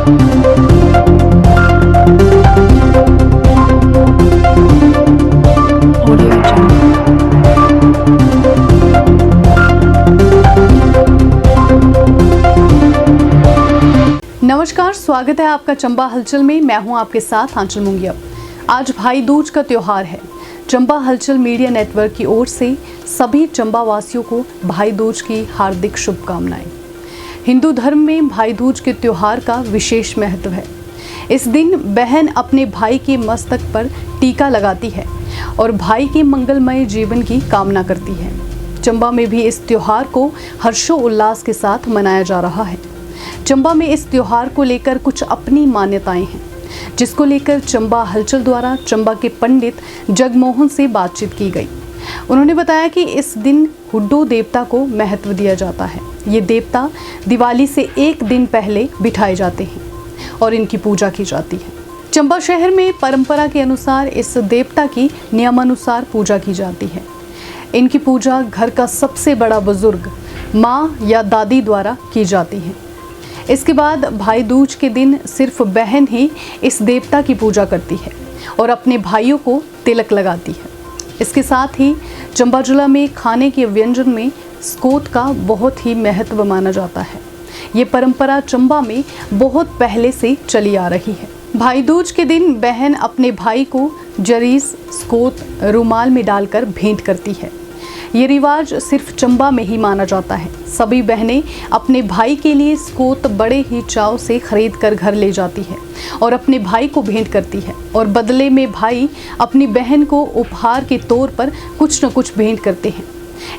नमस्कार, स्वागत है आपका चंबा हलचल में। मैं हूं आपके साथ आंचल मुंगिया। आज भाई दूज का त्योहार है। चंबा हलचल मीडिया नेटवर्क की ओर से सभी चंबा वासियों को भाई दूज की हार्दिक शुभकामनाएं। हिंदू धर्म में भाई दूज के त्योहार का विशेष महत्व है। इस दिन बहन अपने भाई के मस्तक पर टीका लगाती है और भाई के मंगलमय जीवन की कामना करती है। चंबा में भी इस त्योहार को हर्षोल्लास के साथ मनाया जा रहा है। चंबा में इस त्योहार को लेकर कुछ अपनी मान्यताएं हैं, जिसको लेकर चंबा हलचल द्वारा चंबा के पंडित जगमोहन से बातचीत की गई। उन्होंने बताया कि इस दिन हुड्डो देवता को महत्व दिया जाता है। ये देवता दिवाली से एक दिन पहले बिठाए जाते हैं और इनकी पूजा की जाती है। चंबा शहर में परंपरा के अनुसार इस देवता की नियमानुसार पूजा की जाती है। इनकी पूजा घर का सबसे बड़ा बुजुर्ग माँ या दादी द्वारा की जाती है। इसके बाद भाई दूज के दिन सिर्फ बहन ही इस देवता की पूजा करती है और अपने भाइयों को तिलक लगाती है। इसके साथ ही चंबा जिला में खाने के व्यंजन में स्कोत का बहुत ही महत्व माना जाता है। ये परंपरा चंबा में बहुत पहले से चली आ रही है। भाई दूज के दिन बहन अपने भाई को जरीस, स्कोत, रुमाल में डालकर भेंट करती है। ये रिवाज सिर्फ चंबा में ही माना जाता है। सभी बहनें अपने भाई के लिए स्कोत बड़े ही चाव से खरीद कर घर ले जाती है और अपने भाई को भेंट करती है और बदले में भाई अपनी बहन को उपहार के तौर पर कुछ न कुछ भेंट करते हैं।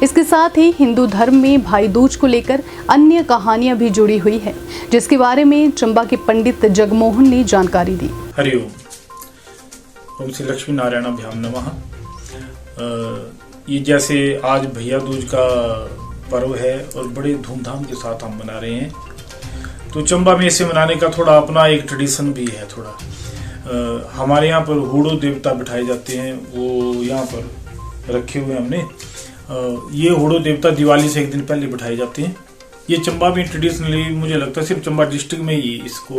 इसके साथ ही हिंदू धर्म में भाई दूज को लेकर अन्य कहानियां भी जुड़ी हुई है, जिसके बारे में चंबा के पंडित जगमोहन ने जानकारी दी। हरिओम। ओम श्री लक्ष्मी नारायणाभ्याम नमः। ये जैसे आज भैया दूज का पर्व है और बड़े धूमधाम के साथ हम मना रहे हैं, तो चंबा में इसे मनाने का थोड़ा अपना एक ट्रेडिशन भी है। थोड़ा हमारे यहाँ पर हुड्डो देवता बिठाए जाते हैं, वो यहाँ पर रखे हुए हमने। ये हुड्डो देवता दिवाली से एक दिन पहले बिठाए जाते हैं। ये चंबा में ट्रेडिशनली मुझे लगता है सिर्फ चंबा डिस्ट्रिक्ट में ही इसको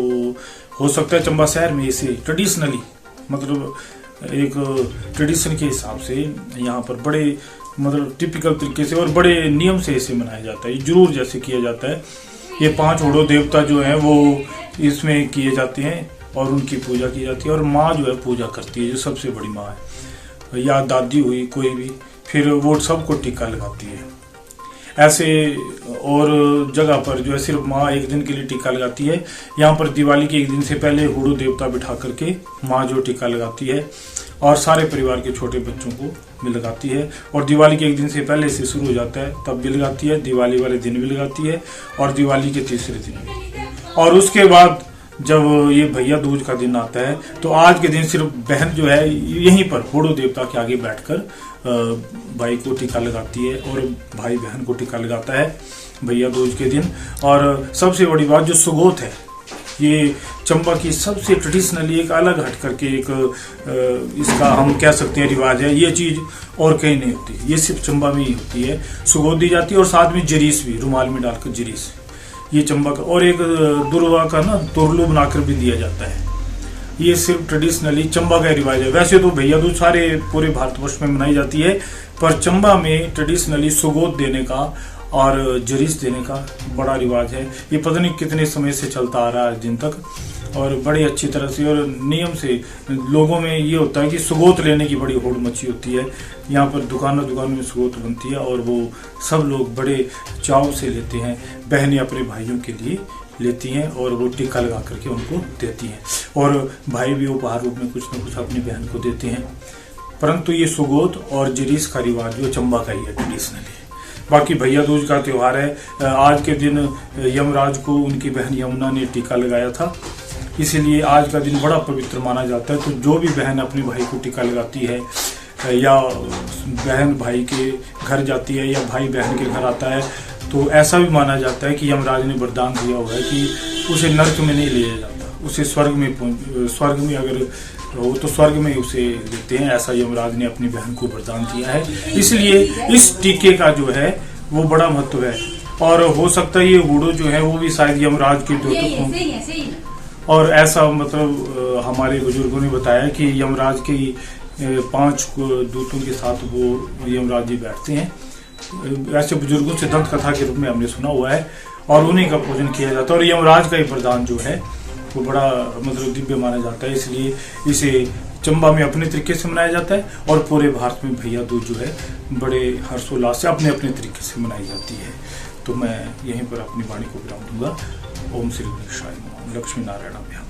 हो सकता है, चंबा शहर में इसे ट्रेडिशनली मतलब एक ट्रेडिशन के हिसाब से यहाँ पर बड़े मतलब टिपिकल तरीके से और बड़े नियम से इसे मनाया जाता है। जरूर जैसे किया जाता है। ये 5 हुड्डो देवता जो हैं वो इसमें किए जाते हैं और उनकी पूजा की जाती है और माँ जो है पूजा करती है, जो सबसे बड़ी माँ है या दादी हुई कोई भी, फिर वो सबको टीका लगाती है। ऐसे और जगह पर जो है सिर्फ माँ एक दिन के लिए टीका लगाती है। यहाँ पर दिवाली के एक दिन से पहले हुड्डो देवता बिठा करके माँ जो टीका लगाती है और सारे परिवार के छोटे बच्चों को भी लगाती है। और दिवाली के एक दिन से पहले से शुरू हो जाता है तब भी लगाती है, दिवाली वाले दिन भी लगाती है और दिवाली के तीसरे दिन भी। और उसके बाद जब ये भैया दूज का दिन आता है तो आज के दिन सिर्फ बहन जो है यहीं पर हुड्डो देवता के आगे बैठकर भाई को टीका लगाती है और भाई बहन को टीका लगाता है भैया दूज के दिन। और सबसे बड़ी बात जो सुगोत है, ये चंबा की सबसे ट्रेडिशनली एक अलग हट करके एक इसका हम कह सकते हैं रिवाज है। ये चीज और कहीं नहीं होती, ये सिर्फ चंबा में ही होती है। सुगोत दी जाती है और साथ में जरीस भी, रुमाल में डालकर जरीस, ये चंबा का। और एक दुर्वा का ना तुरलू बनाकर भी दिया जाता है। ये सिर्फ ट्रेडिशनली चंबा का रिवाज है। वैसे तो भैया दूज सारे पूरे भारतवर्ष में मनाई जाती है, पर चंबा में ट्रेडिशनली सुगोत देने का और जरीस देने का बड़ा रिवाज है। ये पता नहीं कितने समय से चलता आ रहा है आज दिन तक और बड़े अच्छी तरह से और नियम से लोगों में ये होता है कि सुगोत लेने की बड़ी होड़ मची होती है। यहाँ पर दुकानों में सुगोत बनती है और वो सब लोग बड़े चाव से लेते हैं। बहनें अपने भाइयों के लिए लेती हैं और वो टीका लगा करके उनको देती हैं और भाई भी उपहार रूप में कुछ न कुछ अपनी बहन को देते हैं। परंतु ये सुगोत और जरीस का रिवाज जो चंबा का ही है ट्रेडिशनली। बाकी भैया दूज का त्योहार है। आज के दिन यमराज को उनकी बहन यमुना ने टीका लगाया था, इसीलिए आज का दिन बड़ा पवित्र माना जाता है। तो जो भी बहन अपने भाई को टीका लगाती है या बहन भाई के घर जाती है या भाई बहन के घर आता है, तो ऐसा भी माना जाता है कि यमराज ने वरदान दिया हुआ है कि उसे नर्क में नहीं लिया जाता, उसे स्वर्ग में अगर वो तो स्वर्ग में उसे देते हैं। ऐसा यमराज ने अपनी बहन को वरदान दिया है, इसलिए इस टीके का जो है वो बड़ा महत्व है। और हो सकता है ये हुड्डो जो है वो भी शायद यमराज के द्योतक हों, और ऐसा मतलब हमारे बुजुर्गों ने बताया कि यमराज के 5 दूतों के साथ वो यमराज जी बैठते हैं। ऐसे बुजुर्गों से दंत कथा के रूप में हमने सुना हुआ है और उन्हीं का पूजन किया जाता है। और यमराज का ये वरदान जो है वो बड़ा मतलब दिव्य माना जाता है, इसलिए इसे चंबा में अपने तरीके से मनाया जाता है और पूरे भारत में भैया दूज जो है बड़े हर्षोल्लास से अपने अपने तरीके से मनाई जाती है। तो मैं यहीं पर अपनी वाणी को विराम दूंगा। ओम श्री गणेशाय नमः। लक्ष्मी नारायण अभ्याम।